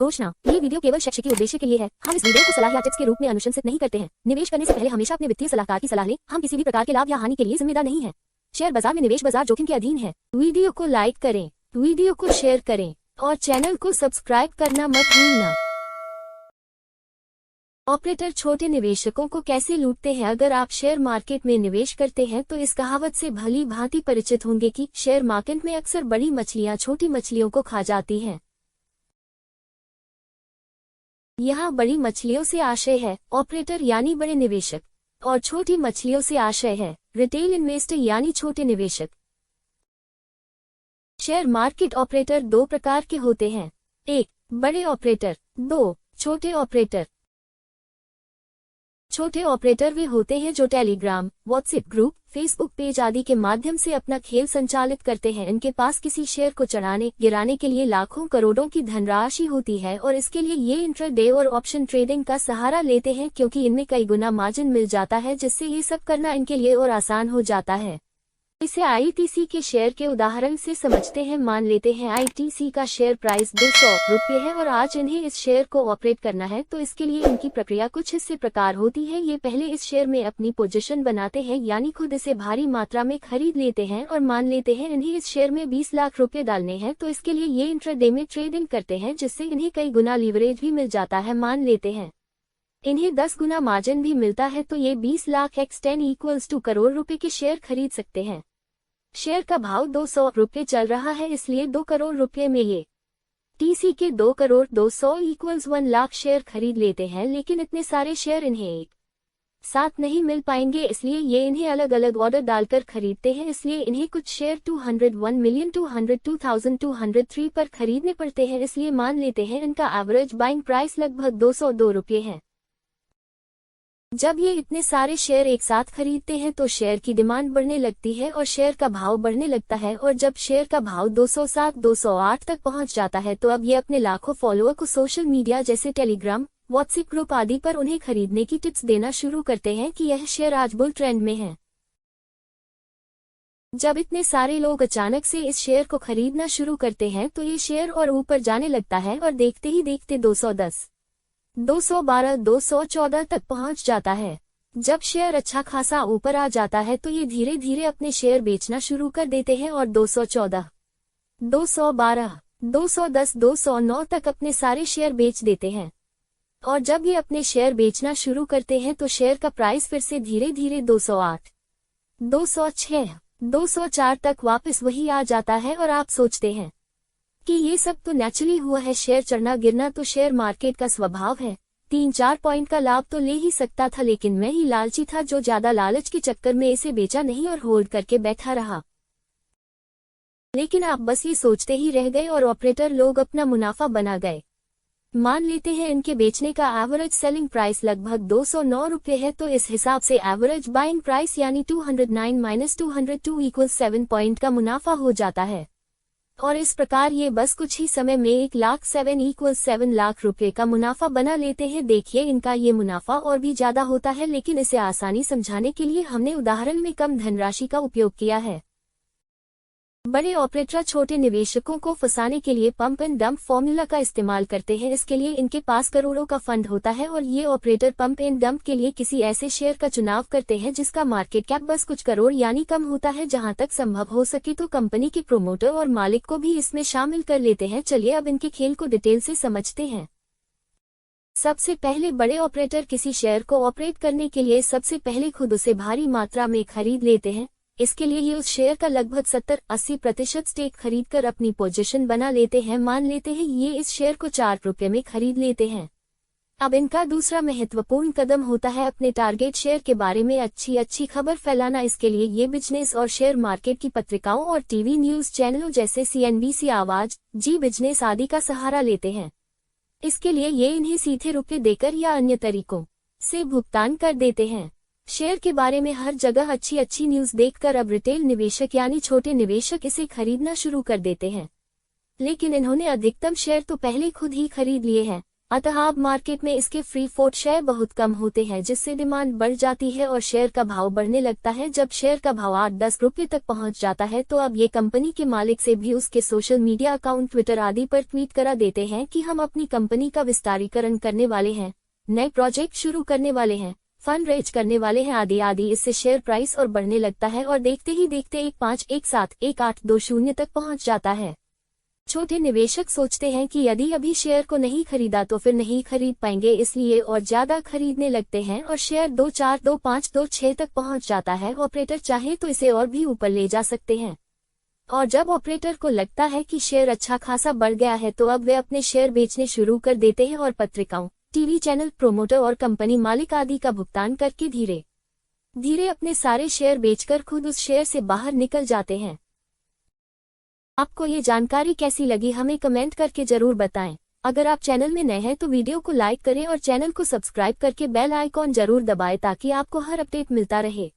घोषणा, ये वीडियो केवल शैक्षिक उद्देश्य के लिए है। हम इस वीडियो को सलाह या टिप्स के रूप में अनुशंसित नहीं करते हैं। निवेश करने से पहले हमेशा अपने वित्तीय सलाहकार की सलाह लें। हम किसी भी प्रकार के लाभ या हानि के लिए जिम्मेदार नहीं है। शेयर बाजार में निवेश बाजार जोखिम के अधीन है। वीडियो को लाइक करें, वीडियो को शेयर करें और चैनल को सब्सक्राइब करना मत भूलना। ऑपरेटर छोटे निवेशकों को कैसे लूटते हैं? अगर आप शेयर मार्केट में निवेश करते हैं तो इस कहावत से भली भांति परिचित होंगे कि शेयर मार्केट में अक्सर बड़ी मछलियां छोटी मछलियों को खा जाती हैं। यहाँ बड़ी मछलियों से आशय है ऑपरेटर यानी बड़े निवेशक, और छोटी मछलियों से आशय है रिटेल इन्वेस्टर यानी छोटे निवेशक। शेयर मार्केट ऑपरेटर दो प्रकार के होते हैं, एक बड़े ऑपरेटर, दो छोटे ऑपरेटर। छोटे ऑपरेटर वे होते हैं जो Telegram, WhatsApp group, Facebook page आदि के माध्यम से अपना खेल संचालित करते हैं। इनके पास किसी शेयर को चढ़ाने गिराने के लिए लाखों करोड़ों की धनराशि होती है और इसके लिए ये इंट्राडे और ऑप्शन ट्रेडिंग का सहारा लेते हैं, क्योंकि इनमें कई गुना मार्जिन मिल जाता है, जिससे ये सब करना इनके लिए और आसान हो जाता है। इसे आईटीसी के शेयर के उदाहरण से समझते हैं। मान लेते हैं आईटीसी का शेयर प्राइस 200 रुपये है और आज इन्हें इस शेयर को ऑपरेट करना है, तो इसके लिए इनकी प्रक्रिया कुछ इस प्रकार होती है। ये पहले इस शेयर में अपनी पोजीशन बनाते हैं, यानी खुद इसे भारी मात्रा में खरीद लेते हैं और मान लेते हैं इन्हें इस शेयर में 20 लाख रुपए डालने हैं, तो इसके लिए ये इंट्राडे में ट्रेडिंग करते हैं, जिससे इन्हें कई गुना लीवरेज भी मिल जाता है। मान लेते हैं इन्हें 10 गुना मार्जिन भी मिलता है, तो ये 20 लाख x 10 करोड़ रुपए के शेयर खरीद सकते हैं। शेयर का भाव 200 रुपये चल रहा है, इसलिए 2 करोड़ रुपये में ये टीसी के 2 करोड़ 200 = 1 लाख शेयर खरीद लेते हैं। लेकिन इतने सारे शेयर इन्हें एक साथ नहीं मिल पाएंगे, इसलिए ये इन्हें अलग अलग ऑर्डर डालकर खरीदते हैं। इसलिए इन्हें कुछ शेयर 201,202,203 पर खरीदने पड़ते हैं। इसलिए मान लेते हैं इनका एवरेज बाइंग प्राइस लगभग 202 रुपये है। जब ये इतने सारे शेयर एक साथ खरीदते हैं तो शेयर की डिमांड बढ़ने लगती है और शेयर का भाव बढ़ने लगता है, और जब शेयर का भाव 207, 208 तक पहुंच जाता है तो अब ये अपने लाखों फॉलोअर को सोशल मीडिया जैसे टेलीग्राम, व्हाट्सएप ग्रुप आदि पर उन्हें खरीदने की टिप्स देना शुरू करते हैं कि यह शेयर आज बुल ट्रेंड में है। जब इतने सारे लोग अचानक से इस शेयर को खरीदना शुरू करते हैं तो ये शेयर और ऊपर जाने लगता है और देखते ही देखते 210, 212, 214 तक पहुंच जाता है। जब शेयर अच्छा खासा ऊपर आ जाता है तो ये धीरे धीरे अपने शेयर बेचना शुरू कर देते हैं और 214, 212, 210, 209 तक अपने सारे शेयर बेच देते हैं। और जब ये अपने शेयर बेचना शुरू करते हैं तो शेयर का प्राइस फिर से धीरे धीरे 208, 206, 204 तक वापस वही आ जाता है। और आप सोचते हैं कि ये सब तो नेचुरली हुआ है, शेयर चढ़ना गिरना तो शेयर मार्केट का स्वभाव है, 3-4 पॉइंट का लाभ तो ले ही सकता था, लेकिन मैं ही लालची था जो ज्यादा लालच के चक्कर में इसे बेचा नहीं और होल्ड करके बैठा रहा। लेकिन आप बस ये सोचते ही रह गए और ऑपरेटर लोग अपना मुनाफा बना गए। मान लेते हैं इनके बेचने का एवरेज सेलिंग प्राइस लगभग 209 रुपये है, तो इस हिसाब से एवरेज बाइंग प्राइस यानी 209 - 202 = 7 पॉइंट का मुनाफा हो जाता है। और इस प्रकार ये बस कुछ ही समय में 1,07 = 7 लाख रुपए का मुनाफा बना लेते हैं। देखिए इनका ये मुनाफा और भी ज्यादा होता है, लेकिन इसे आसानी समझाने के लिए हमने उदाहरण में कम धनराशि का उपयोग किया है। बड़े ऑपरेटर छोटे निवेशकों को फंसाने के लिए पंप एंड डंप फॉर्मूला का इस्तेमाल करते हैं। इसके लिए इनके पास करोड़ों का फंड होता है और ये ऑपरेटर पंप एंड डंप के लिए किसी ऐसे शेयर का चुनाव करते हैं जिसका मार्केट कैप बस कुछ करोड़ यानी कम होता है। जहां तक संभव हो सके तो कंपनी के प्रोमोटर और मालिक को भी इसमें शामिल कर लेते हैं। चलिए अब इनके खेल को डिटेल से समझते हैं। सबसे पहले बड़े ऑपरेटर किसी शेयर को ऑपरेट करने के लिए सबसे पहले खुद उसे भारी मात्रा में खरीद लेते हैं। इसके लिए ये उस शेयर का लगभग 70-80% स्टेक खरीदकर अपनी पोजीशन बना लेते हैं। मान लेते हैं ये इस शेयर को 4 रुपये में खरीद लेते हैं। अब इनका दूसरा महत्वपूर्ण कदम होता है अपने टारगेट शेयर के बारे में अच्छी खबर फैलाना। इसके लिए ये बिजनेस और शेयर मार्केट की पत्रिकाओं और टीवी न्यूज चैनलों जैसे CNBC आवाज, जी बिजनेस आदि का सहारा लेते हैं। इसके लिए ये इन्हें सीधे रुपये देकर या अन्य तरीकों से भुगतान कर देते हैं। शेयर के बारे में हर जगह अच्छी न्यूज देखकर अब रिटेल निवेशक यानी छोटे निवेशक इसे खरीदना शुरू कर देते हैं। लेकिन इन्होंने अधिकतम शेयर तो पहले खुद ही खरीद लिए हैं, अतः अब मार्केट में इसके फ्री फ्लोट शेयर बहुत कम होते हैं, जिससे डिमांड बढ़ जाती है और शेयर का भाव बढ़ने लगता है। जब शेयर का भाव 8-10 रुपये तक पहुंच जाता है तो अब ये कंपनी के मालिक से भी उसके सोशल मीडिया अकाउंट, ट्विटर आदि पर ट्वीट करा देते हैं कि हम अपनी कंपनी का विस्तारीकरण करने वाले हैं, नए प्रोजेक्ट शुरू करने वाले हैं, फंड रेज करने वाले हैं आदि आदि। इससे शेयर प्राइस और बढ़ने लगता है और देखते ही देखते 1.5, 1.7, 1.820 तक पहुंच जाता है। छोटे निवेशक सोचते हैं कि यदि अभी शेयर को नहीं खरीदा तो फिर नहीं खरीद पाएंगे, इसलिए और ज्यादा खरीदने लगते हैं और शेयर 2.4, 2.5, 2.6 तक पहुंच जाता है। ऑपरेटर चाहे तो इसे और भी ऊपर ले जा सकते हैं। और जब ऑपरेटर को लगता है कि शेयर अच्छा खासा बढ़ गया है तो अब वे अपने शेयर बेचने शुरू कर देते हैं और पत्रिकाओं, टीवी चैनल, प्रोमोटर और कंपनी मालिक आदि का भुगतान करके धीरे धीरे अपने सारे शेयर बेचकर खुद उस शेयर से बाहर निकल जाते हैं। आपको ये जानकारी कैसी लगी हमें कमेंट करके जरूर बताएं। अगर आप चैनल में नए हैं तो वीडियो को लाइक करें और चैनल को सब्सक्राइब करके बेल आइकॉन जरूर दबाएं ताकि आपको हर अपडेट मिलता रहे।